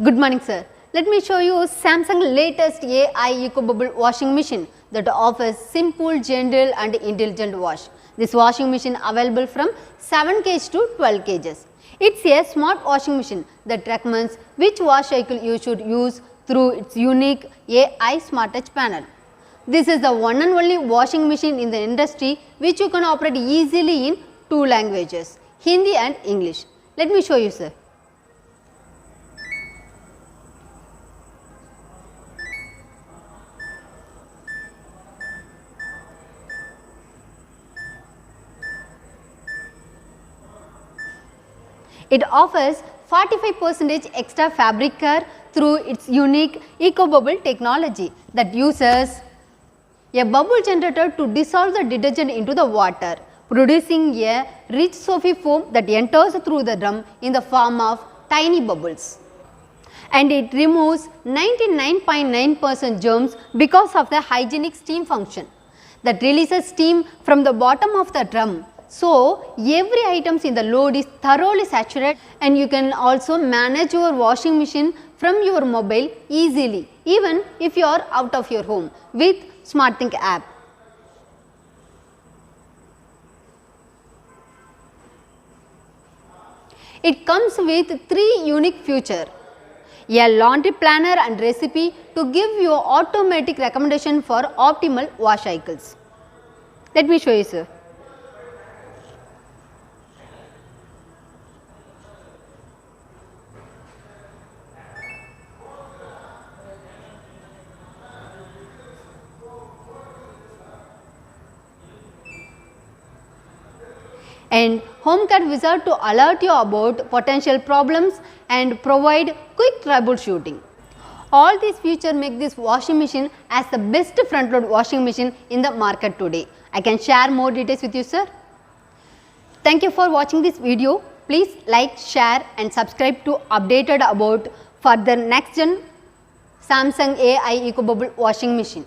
Good morning, sir. Let me show you Samsung latest AI EcoBubble washing machine that offers simple, gentle and intelligent wash. This washing machine available from 7 kg to 12 kg. It's a smart washing machine that recommends which wash cycle you should use through its unique AI Smart Touch panel. This is the one and only washing machine in the industry which you can operate easily in 2 languages, Hindi and English. Let me show you, sir. It offers 45% extra fabric care through its unique EcoBubble technology that uses a bubble generator to dissolve the detergent into the water, producing a rich soapy foam that enters through the drum in the form of tiny bubbles. And it removes 99.9% germs because of the hygienic steam function that releases steam from the bottom of the drum. So, every items in the load is thoroughly saturated, and you can also manage your washing machine from your mobile easily, even if you are out of your home with SmartThink app. It comes with 3 unique features: a laundry planner and recipe to give you automatic recommendation for optimal wash cycles. Let me show you, sir. And HomeKit wizard to alert you about potential problems and provide quick troubleshooting. All these features make this washing machine as the best front load washing machine in the market today. I can share more details with you, sir. Thank you for watching this video. Please like, share and subscribe to updated about further next gen Samsung AI EcoBubble washing machine.